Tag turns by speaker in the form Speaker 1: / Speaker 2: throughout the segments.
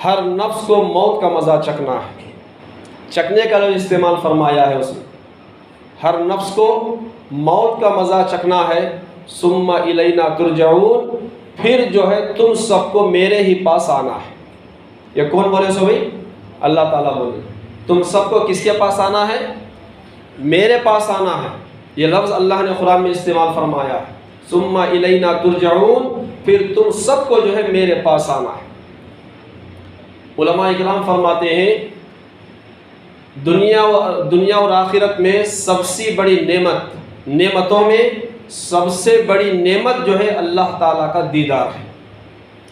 Speaker 1: हर नफ्स को मौत का मज़ा चखना है। चखने का लफ्ज़ इस्तेमाल फरमाया है उसने, हर नफ्स को मौत का मज़ा चखना है। सुम्मा इलैना तुरजाऊन, फिर जो है तुम सबको मेरे ही पास आना है। ये कौन बोले सो भाई? अल्लाह ताला बोले तुम सबको किसके पास आना है? मेरे पास आना है। ये लफ्ज़ अल्लाह ने कुरान में इस्तेमाल फरमाया है, सुम्मा इलैना तुरजाऊन, फिर तुम सबको जो है मेरे पास आना है। उलमा इकराम फरमाते हैं दुनिया और आखिरत में सबसे बड़ी नेमतों में सबसे बड़ी नेमत जो है अल्लाह ताला का दीदार है।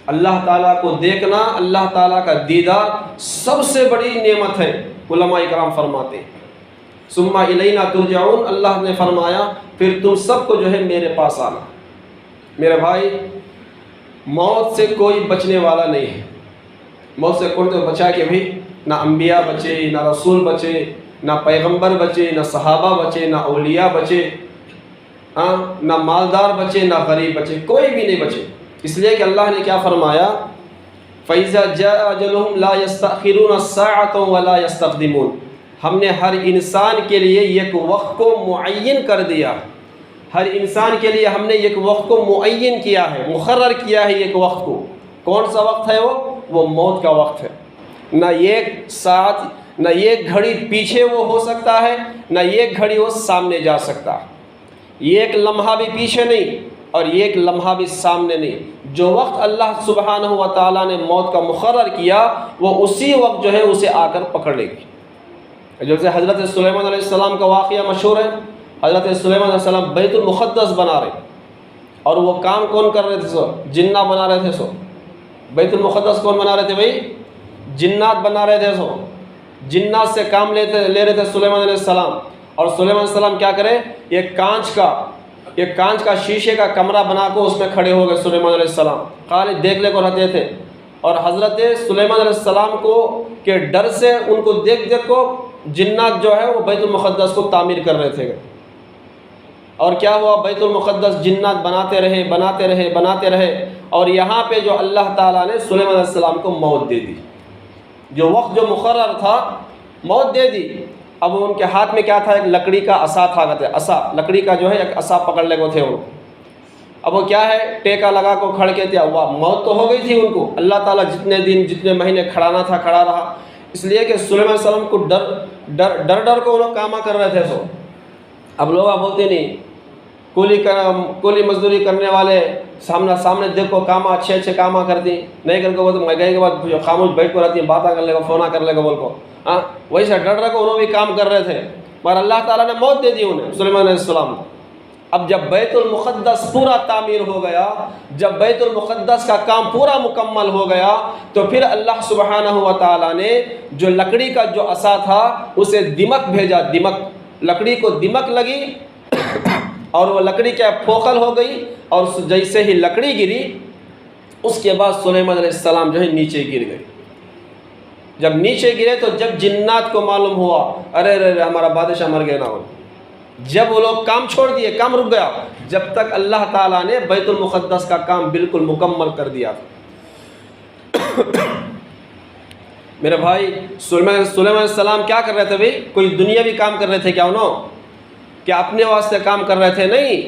Speaker 1: अल्लाह ताला को देखना, अल्लाह ताला का दीदार सबसे बड़ी नेमत है। उलमा इकराम फरमाते हैं सुम्मा इलैना तुरजाऊन, अल्लाह ने फरमाया फिर तुम सबको जो है मेरे पास आना। मेरे भाई, मौत से कोई बचने वाला नहीं है। मौत से कौन तो बचा के भी? ना अम्बिया बचे, ना रसूल बचे, ना पैगंबर बचे, ना सहाबा बचे, ना औलिया बचे, ना मालदार बचे, ना गरीब बचे, कोई भी नहीं बचे। इसलिए कि अल्लाह ने क्या फरमाया, फ़ैज़ा जाअ अजलुहुम ला यस्तअखिरून अस्साअतन वला यस्तक़दिमून। हमने हर इंसान के लिए एक वक्त को मुअय्यन कर दिया। हर इंसान के लिए हमने एक वक्त को मुअय्यन किया है, मुक़र्रर किया है एक वक्त को। कौन सा वक्त है वो मौत का वक्त है। न एक साथ, न एक घड़ी पीछे वो हो सकता है, न एक घड़ी वो सामने जा सकता है। एक लम्हा भी पीछे नहीं और एक लम्हा भी सामने नहीं। जो वक्त अल्लाह सुब्हानहु व तआला ने मौत का मुक़र्रर किया, वो उसी वक्त जो है उसे आकर पकड़ लेगी। जैसे हज़रत सुलेमान अलैहिस्सलाम का वाक़या मशहूर है। हज़रत सुलेमान अलैहिस्सलाम बैतुल मुक़द्दस बना रहे, और वो काम कौन कर रहे थे? सो जिन्नात बना रहे थे। सो बैतुल मुक़द्दस कौन बना रहे थे भाई? जिन्नात बना रहे थे। सो जिन्नात से काम ले रहे थे सुलेमान अलैहिस्सलाम। और सुलेमान अलैहिस्सलाम क्या करे, एक कांच का शीशे का कमरा बना को उसमें खड़े हो गए सुलेमान अलैहिस्सलाम, खाली देखने को रहते थे। और हज़रत सुलेमान अलैहिस्सलाम को के डर से उनको देख को जिन्नात जो है वो बैतुल मुक़द्दस को तामीर कर रहे थे। और क्या हुआ, बैतुल मुक़द्दस जिन्नात बनाते रहे और यहाँ पे जो अल्लाह ताला ने सुलेमान अलैहिस्सलाम को मौत दे दी। जो वक्त जो मुक़र्रर था, मौत दे दी। अब उनके हाथ में क्या था? एक लकड़ी का असा था, कहते असा, लकड़ी का जो है एक असा पकड़ ले थे वो। अब वो क्या है, टेका लगा को खड़ के थे। वाह, मौत तो हो गई थी उनको। अल्लाह ताला जितने दिन जितने महीने खड़ाना था खड़ा रहा, इसलिए कि सुलेमान अलैहिस्सलाम को डर को वो लोग कामा कर रहे थे। सो अब लोग बोलते नहीं, कुली मजदूरी करने वाले सामने देखो कामा अच्छे कामा करती नहीं करके वो तो महंगाई के बाद खामोश बैठ को रहती है, बातें कर लेगा, फ़ोना कर लेगा बोल को। हाँ, वैसे डर को उन्होंने भी काम कर रहे थे, पर अल्लाह ताला ने मौत दे दी उन्हें, सुलेमान अलैहिस्सलाम। अब जब बैतुल मुक़द्दस पूरा तामीर हो गया, जब बैतुल मुक़द्दस का काम पूरा मुकम्मल हो गया, तो फिर अल्लाह सुब्हानहु व तआला ने जो लकड़ी का जो असा था उसे दिमक भेजा। दिमक, लकड़ी को दिमक लगी और वो लकड़ी क्या फोकल हो गई। और जैसे ही लकड़ी गिरी, उसके बाद सुलेमान अलैहिस्सलाम जो है नीचे गिर गए। जब नीचे गिरे तो जब जिन्नात को मालूम हुआ, अरे अरे हमारा बादशाह मर गया ना, हो जब वो लोग काम छोड़ दिए, काम रुक गया, जब तक अल्लाह ताला ने बैतुल मुक़द्दस का काम बिल्कुल मुकम्मल कर दिया था। मेरे भाई, सुलेमान अलैहिस्सलाम क्या कर रहे थे भाई? कोई दुनियावी काम कर रहे थे क्या? क्या अपने वास्ते काम कर रहे थे? नहीं,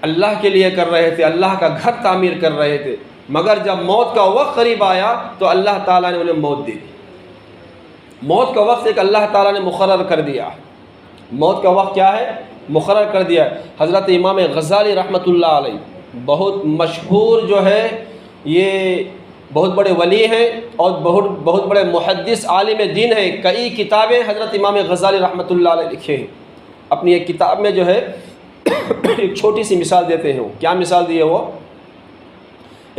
Speaker 1: अल्लाह के लिए कर रहे थे, अल्लाह का घर तामीर कर रहे थे। मगर जब मौत का वक्त करीब आया तो अल्लाह ताला ने उन्हें मौत दे दी। मौत का वक्त एक अल्लाह ताला ने मुक़र्रर कर दिया। मौत का वक्त क्या है? मुक़र्रर कर दिया। हज़रत इमाम गज़ाली रहमतुल्लाह अलैह, बहुत मशहूर जो है, ये बहुत बड़े वली हैं और बहुत बड़े मुहद्दिस आलिम दीन हैं। कई किताबें हज़रत इमाम गज़ाली रहमतुल्लाह अलैह लिखे हैं। अपनी एक किताब में जो है एक छोटी सी मिसाल देते हैं। वो क्या मिसाल दी है? वो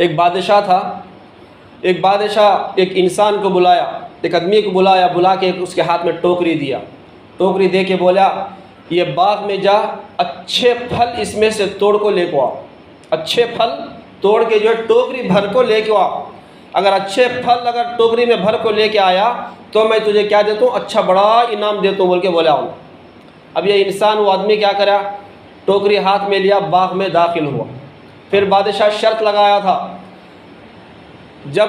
Speaker 1: एक बादशाह था। एक बादशाह एक इंसान को बुलाया, एक आदमी को बुलाया, बुला के उसके हाथ में टोकरी दिया। टोकरी दे के बोला, ये बाग में जा, अच्छे फल इसमें से तोड़ को लेके आ। अच्छे फल तोड़ के जो है टोकरी भर को लेके आ। अगर अच्छे फल अगर टोकरी में भर को लेके आया तो मैं तुझे क्या देता हूँ? अच्छा बड़ा इनाम देता हूँ बोल के बोला हूँ। अब ये इंसान, वो आदमी क्या करा? टोकरी हाथ में लिया, बाग में दाखिल हुआ। फिर बादशाह शर्त लगाया था, जब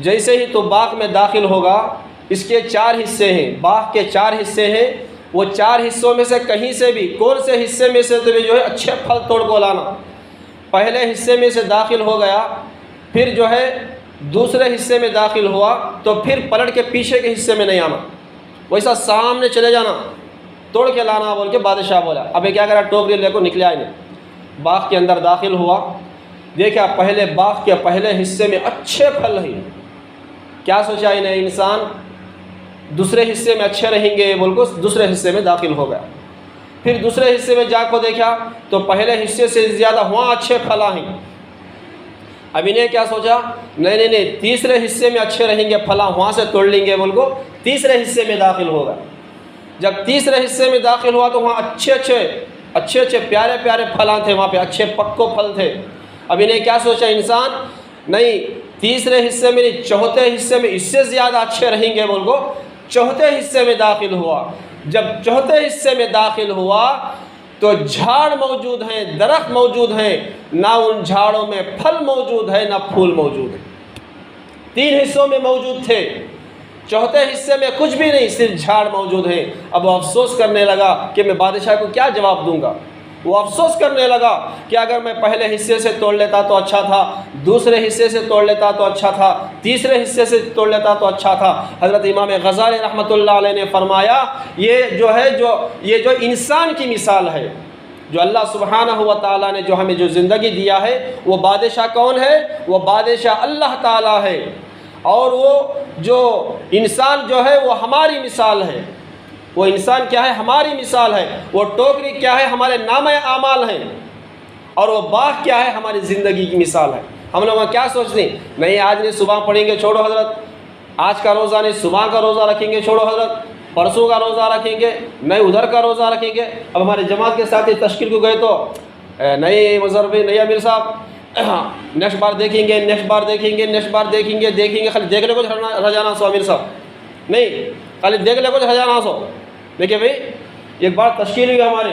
Speaker 1: जैसे ही तो बाग में दाखिल होगा, इसके 4 हिस्से हैं, बाग के 4 हिस्से हैं, वो 4 हिस्सों में से कहीं से भी कौन से हिस्से में से तुम्हें जो है अच्छे फल तोड़ को लाना। पहले हिस्से में से दाखिल हो गया, फिर जो है दूसरे हिस्से में दाखिल हुआ, तो फिर पलट के पीछे के हिस्से में नहीं आना, वैसा सामने चले जाना, तोड़ के लाना बोल के बादशाह बोला। अबे क्या करा, टोकरी लेकर निकले आए नहीं, बाग के अंदर दाखिल हुआ, देखा पहले बाग के पहले हिस्से में अच्छे फल हैं। क्या सोचा इन्हें इंसान, दूसरे हिस्से में अच्छे रहेंगे बोल को दूसरे हिस्से में दाखिल हो गया। फिर दूसरे हिस्से में जाकर देखा तो पहले हिस्से से ज़्यादा वहाँ अच्छे फल हैं। अब इन्हें क्या सोचा, नहीं, तीसरे हिस्से में अच्छे रहेंगे फला, वहाँ से तोड़ लेंगे बोल को तीसरे हिस्से में दाखिल होगा। जब तीसरे हिस्से में दाखिल हुआ तो वहाँ अच्छे प्यारे प्यारे फल थे, वहाँ पे अच्छे पक्को फल थे। अब इन्हें क्या सोचा इंसान, नहीं तीसरे हिस्से में नहीं, चौथे हिस्से में इससे ज़्यादा अच्छे रहेंगे बोल को चौथे हिस्से में दाखिल हुआ। जब चौथे हिस्से में दाखिल हुआ तो झाड़ मौजूद हैं, दरख्त मौजूद हैं, ना उन झाड़ों में फल मौजूद है ना फूल मौजूद है। 3 हिस्सों में मौजूद थे, चौथे हिस्से में कुछ भी नहीं, सिर्फ झाड़ मौजूद हैं। अब वो अफसोस करने लगा कि मैं बादशाह को क्या जवाब दूंगा। वो अफसोस करने लगा कि अगर मैं पहले हिस्से से तोड़ लेता तो अच्छा था, दूसरे हिस्से से तोड़ लेता तो अच्छा था, तीसरे हिस्से से तोड़ लेता तो अच्छा था। हज़रत इमाम गज़ाली रहमतुल्लाह अलैह ने फरमाया, ये जो इंसान की मिसाल है, जो अल्लाह सुब्हानहु व तआला ने जो हमें जो ज़िंदगी दिया है, वो बादशाह कौन है, वो बादशाह अल्लाह ताला है। और वो जो इंसान जो है वो हमारी मिसाल है। वो इंसान क्या है, हमारी मिसाल है। वो टोकरी क्या है, हमारे नामे आमाल हैं। और वो बाग क्या है, हमारी ज़िंदगी की मिसाल है। हम लोग क्या सोचते हैं, नहीं आज नहीं सुबह पढ़ेंगे, छोड़ो हज़रत, आज का रोज़ा नहीं, सुबह का रोज़ा रखेंगे, छोड़ो हज़रत, परसों का रोज़ा रखेंगे, नहीं उधर का रोज़ा रखेंगे। अब हमारे जमात के साथ ही तश्कील को गए तो नहीं मुज़र्रबी, नहीं अमीर साहब, नेक्स्ट बार देखेंगे, नेक्स्ट बार देखेंगे, नेक्स्ट बार देखेंगे, खाली देख ले कुछ रजाना सो अमीर साहब, नहीं खाली देख ले कुछ रजाना सो। देखिए भाई, एक बार तश्कील हुई हमारी,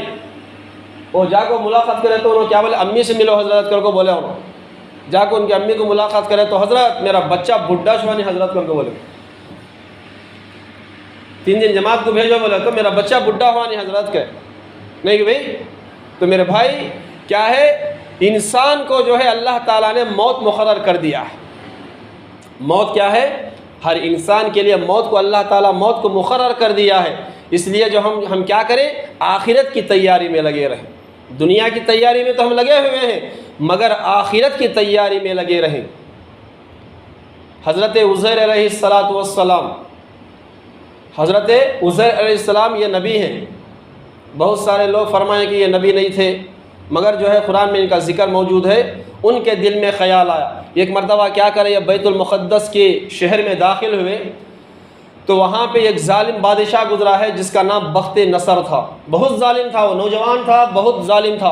Speaker 1: वो जाको मुलाकात करे तो उन्होंने क्या बोले, अम्मी से मिलो हज़रत कर को बोले। उन्होंने जाकर उनकी अम्मी को मुलाकात करे तो हज़रत मेरा बच्चा बुढ़ा शुआनी हज़रत कर को बोले। 3 दिन जमात को भेजो, बोले तो मेरा बच्चा बुढ़ा हुआ नहीं हज़रत के, नहीं भाई। तो मेरे भाई क्या है, इंसान को जो है अल्लाह ताला ने मौत मुकर्रर कर दिया है। मौत क्या है, हर इंसान के लिए मौत को अल्लाह ताला मौत को मुकर्रर कर दिया है। इसलिए जो हम क्या करें, आखिरत की तैयारी में लगे रहें। दुनिया की तैयारी में तो हम लगे हुए हैं, मगर आखिरत की तैयारी में लगे रहें। हज़रत उज़ैर अलैहिस्सलातु वस्सलाम, हज़रत उज़ैर अलैहिस्सलाम ये नबी हैं। बहुत सारे लोग फरमाएं कि ये नबी नहीं थे, मगर जो है कुरान में इनका ज़िक्र मौजूद है। उनके दिल में ख़याल आया, एक मरतबा क्या करें, ये बैतुल मुक़द्दस के शहर में दाखिल हुए तो वहाँ पे एक जालिम बादशाह गुजरा है जिसका नाम बख्त नसर था। बहुत जालिम था, वो नौजवान था, बहुत जालिम था।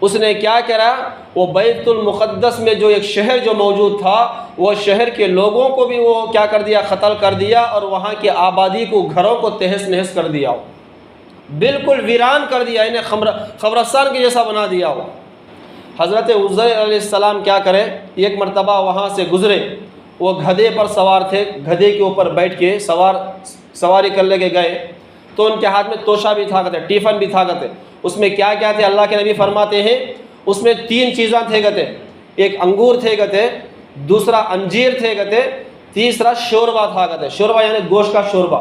Speaker 1: उसने क्या करा, वो बैतुल मुक़द्दस में जो एक शहर जो मौजूद था, वो शहर के लोगों को भी वो क्या कर दिया, क़त्ल कर दिया, और वहाँ की आबादी को, घरों को तहस नहस कर दिया, बिल्कुल वीरान कर दिया, इन्हें ख़बरस्तान के जैसा बना दिया। हो हज़रत उज़ैर अलैहिस्सलाम क्या करें, एक मरतबा वहाँ से गुज़रे, वो गधे पर सवार थे, गधे के ऊपर बैठ के सवारी कर ले के गए तो उनके हाथ में तोशा भी था कहते, टिफ़न भी था कहते। उसमें क्या क्या थे, अल्लाह के नबी फरमाते हैं उसमें 3 चीज़ें थे कहते। एक अंगूर थे कहते, दूसरा अंजीर थे कहते, तीसरा शोरबा था कहते। शोरबा यानी गोश्त का शोरबा,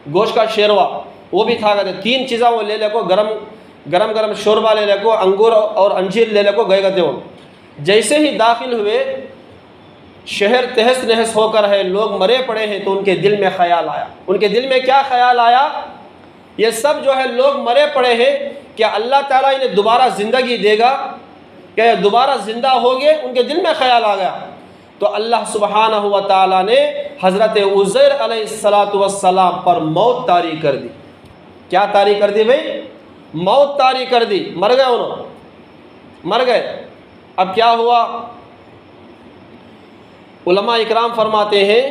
Speaker 1: गोश्त का शेरवा, वो भी था कहते। 3 चीज़ें वो ले को, गरम शोरबा ले को, अंगूर और अंजीर ले को गए कहते। वो जैसे ही दाखिल हुए, शहर तहस नहस होकर है, लोग मरे पड़े हैं, तो उनके दिल में ख्याल आया। उनके दिल में क्या ख्याल आया, ये सब जो है लोग मरे पड़े हैं, क्या अल्लाह ताला इन्हें दोबारा ज़िंदगी देगा, क्या दोबारा ज़िंदा होंगे, उनके दिल में ख्याल आ गया। तो अल्लाह सुब्हानहु व तआला ने हज़रत उज़ैर अलैहिस्सलातु वस्सलाम पर मौत तारी कर दी। क्या तारी कर दी भाई, मौत तारी कर दी, मर गए, उन्होंने मर गए। अब क्या हुआ, उलमा इकराम फरमाते हैं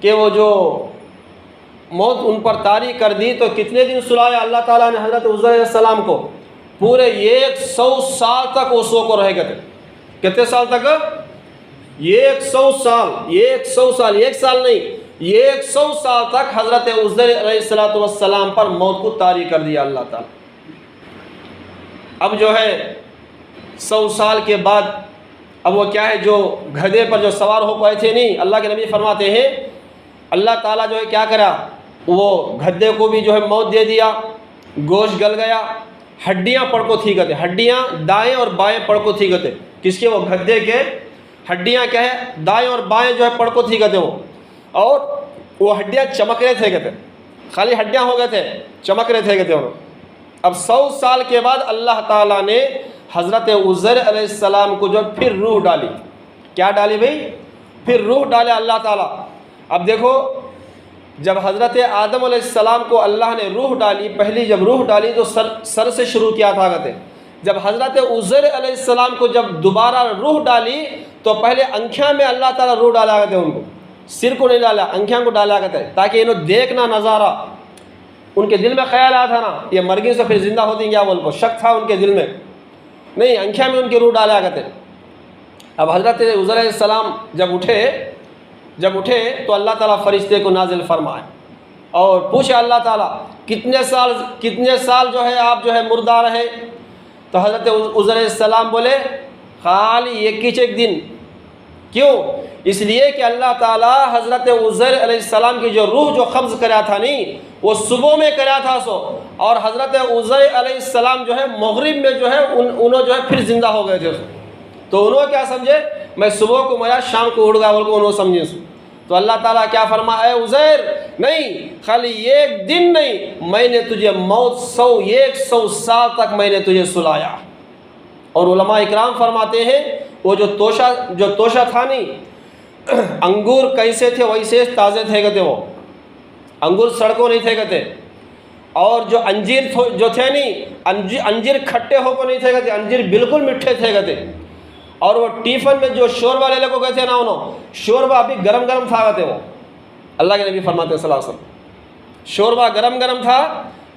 Speaker 1: कि वो जो मौत उन पर तारी कर दी तो कितने दिन सुलाया अल्लाह ताला ने हज़रत उज़ैर अलैहिस्सलाम को, पूरे 100 साल तक वो सो को रह गए थे। कितने साल तक, 100 साल, 100 साल, एक साल नहीं, 100 साल तक हज़रत उज़ैर अलैहिस्सलाम पर मौत को तारी कर दिया अल्लाह ताला। अब जो है 100 साल के बाद अब वो क्या है, जो गधे पर जो सवार हो पाए थे नहीं, अल्लाह के नबी फरमाते हैं अल्लाह ताला जो है क्या करा, वो गधे को भी जो है मौत दे दिया, गोश्त गल गया, हड्डियाँ पड़को थी गते, हड्डियाँ दाएं और बाएं पड़को थी गते। किसके? वो गधे के हड्डियाँ क्या है, दाएं और बाएं जो है पड़को थी गते वो, और वो हड्डियाँ चमक रहे थे गते, खाली हड्डियाँ हो गए थे, चमक रहे थे गते उन्होंने। अब 100 साल के बाद अल्लाह ताला ने हज़रत उज़ैर अलैहिस्सलाम को जो फिर रूह डाली। क्या डाली भाई? फिर रूह डाले अल्लाह ताला। अब देखो, जब हज़रत आदम अलैहिस्सलाम को अल्लाह ने रूह डाली, पहली जब रूह डाली तो सर से शुरू किया था कहते। जब हज़रत उज़ैर अलैहिस्सलाम को जब दोबारा रूह डाली तो पहले अंखियाँ में अल्लाह ताला रूह डाला कहते, उनको सिर को नहीं डाला, अंखियाँ को डाला कहते, ताकि इन्हों देखना नज़ारा। उनके दिल में ख्याल आया था ना, ये मर गई से फिर ज़िंदा होती क्या, बोल को शक था उनके दिल में, नहीं, अंखियाँ में उनकी रूह डाला कहते। अब हज़रत उज़ैर अलैहिस्सलाम जब उठे तो अल्लाह ताला फरिश्ते को नाजिल फरमाए और पूछे अल्लाह ताला कितने साल जो है आप जो है मुर्दा रहे? तो हज़रत उज़ैर अलैहिस्सलाम बोले खाली एक दिन। क्यों? इसलिए कि अल्लाह ताला हज़रत उज़ैर अलैहिस्सलाम की जो रूह जो कब्ज़ करा था नहीं, वो सुबह में करा था सो, और हज़रत उज़ैर अलैहिस्सलाम जो है मगरिब में जो है उन्होंने जो है फिर ज़िंदा हो गए थे। तो उन्होंने क्या समझे, मैं सुबह को मरा शाम को उड़ गया बोल को उन्होंने समझे। तो अल्लाह ताला क्या फरमाए, उज़ैर नहीं, खाली एक दिन नहीं, मैंने तुझे मौत 100 साल तक मैंने तुझे सुलाया। और उलमा इकराम फरमाते हैं वो जो तोशा था नहीं, अंगूर कैसे थे वैसे ताज़े थे कहते, वो अंगूर सड़कों नहीं थे कहते, और जो अंजीर जो थे नहीं, अंजीर खट्टे होकर नहीं थे कहते, अंजीर बिल्कुल मीठे थे कहते। और वो टिफ़न में जो शोरबा लेने को कहते ना, उन्होंने शोरबा अभी गरम गरम था कहते, वो अल्लाह के नबी फरमाते सल्लल्लाहु अलैहि वसल्लम, शोरबा गरम गरम था,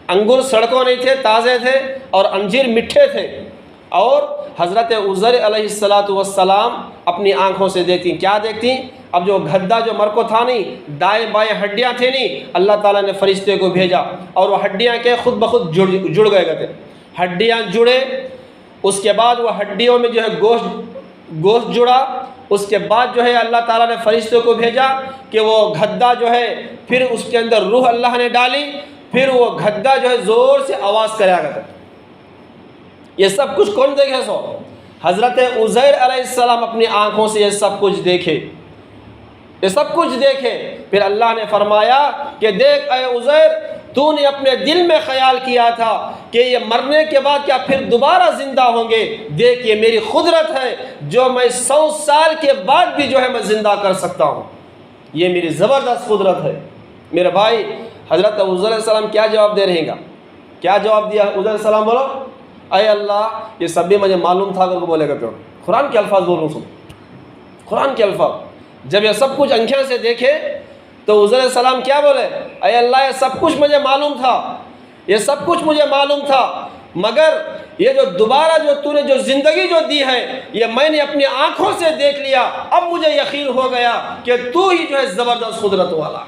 Speaker 1: अंगूर सड़कों नहीं थे, ताज़े थे, और अंजीर मीठे थे। और हज़रत उज़ैर अलैहिस्सलातु वस्सलाम अपनी आँखों से देखती। क्या देखती? अब जो गद्दा जो मर को था नहीं, दाएं बाएं हड्डियाँ थे नहीं, अल्लाह ताला ने फरिश्ते को भेजा और वो हड्डियाँ के खुद ब खुद जुड़ गए कहते। हड्डियाँ जुड़े, उसके बाद वो हड्डियों में जो है गोश्त जुड़ा, उसके बाद जो है अल्लाह ताला ने फरिश्ते को भेजा कि वो गद्दा जो है फिर उसके अंदर रूह अल्लाह ने डाली, फिर वो गद्दा जो है ज़ोर से आवाज़ कराया करता। ये सब कुछ कौन देखे? सो हज़रत उज़ैर अलैहिस्सलाम अपनी आँखों से ये सब कुछ देखे, ये सब कुछ देखे। फिर अल्लाह ने फरमाया कि देख ऐ उज़ैर, तूने अपने दिल में ख्याल किया था कि ये मरने के बाद क्या फिर दोबारा ज़िंदा होंगे। देख ये मेरी खुदरत है जो मैं 100 साल के बाद भी जो है मैं ज़िंदा कर सकता हूँ, ये मेरी ज़बरदस्त कुदरत है। मेरे भाई हज़रत उज़ैर अलैहिस्सलाम क्या जवाब दे रहेगा? क्या जवाब दिया उज़ैर अलैहिस्सलाम? बोलो अय अल्लाह, ये सब भी मुझे मालूम था अगर बोलेगा तो। कुरान के अल्फाज बोल रहा हूँ, सुन कुरान के अल्फाज। जब ये सब कुछ आँखें से देखे तो उज़ैर अलैहिस्सलाम क्या बोले? अय अल्लाह, ये सब कुछ मुझे मालूम था, ये सब कुछ मुझे मालूम था, मगर ये जो दोबारा जो तूने जो ज़िंदगी जो दी है ये मैंने अपनी आँखों से देख लिया। अब मुझे यकीन हो गया कि तू ही जो है ज़बरदस्त कुदरत वाला।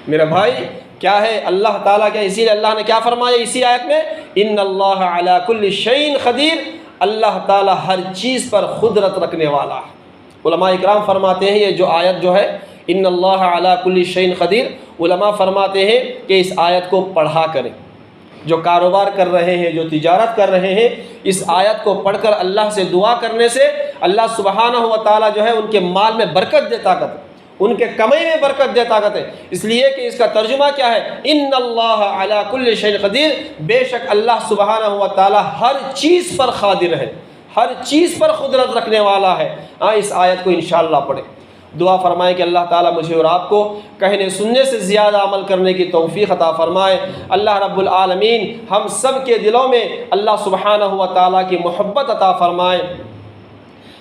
Speaker 1: मेरा भाई क्या है अल्लाह ताला क्या, इसीलिए अल्लाह ने क्या फरमाया इसी आयत में, इन्नल्लाह अला कुल्ली शैइन क़दीर, अल्लाह ताला हर चीज़ पर खुदरत रखने वाला। उलमा इकराम फरमाते हैं ये जो आयत जो है इन्नल्लाह अला कुल्ली शैइन क़दीर, उलमा फरमाते हैं कि इस आयत को पढ़ा करें। जो कारोबार कर रहे हैं, जो तिजारत कर रहे हैं, इस आयत को पढ़कर अल्लाह से दुआ करने से अल्लाह सुब्हानहू व तआला जो है उनके माल में बरकत देता करते, उनके कमाई में बरकत देता करते। इसलिए कि इसका तर्जुमा क्या है, इन्नल्लाह अला कुल्ली शैइन क़दीर, बेशक अल्लाह सुब्हानहू व तआला हर चीज़ पर क़ादिर है, हर चीज़ पर कुदरत रखने वाला है। इस आयत को इंशाअल्लाह पढ़े। दुआ फरमाए कि अल्लाह ताला मुझे और आपको कहने सुनने से ज़्यादा अमल करने की तौफ़ीक़ अता फ़रमाए। अल्लाह रब्बुल आलमीन हम सब के दिलों में अल्लाह सुब्हानहू व तआला की मोहब्बत अता फ़रमाए।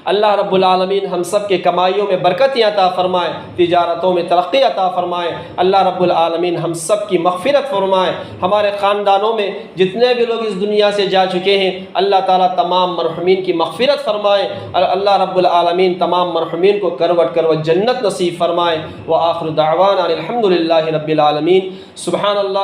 Speaker 1: अल्लाह रब्बुल आलमीन हम सब के कमाइयों में बरकत अता फ़रमाए, तिजारतों में तरक्की अता फ़रमाए। अल्लाह रब्बुल आलमीन हम सब की मग़फ़िरत फ़रमाए। हमारे ख़ानदानों में जितने भी लोग इस दुनिया से जा चुके हैं, अल्लाह ताला तमाम मरहुमीन की मग़फ़िरत फ़रमाए। अल्लाह रब्बुल आलमीन तमाम मरहुमीन को करवट करवट जन्नत नसीब फ़रमाए। व आखिर दावाना अनिल हम्दुलिल्लाहि रब्बिल आलमीन। सुब्हानल्लाह।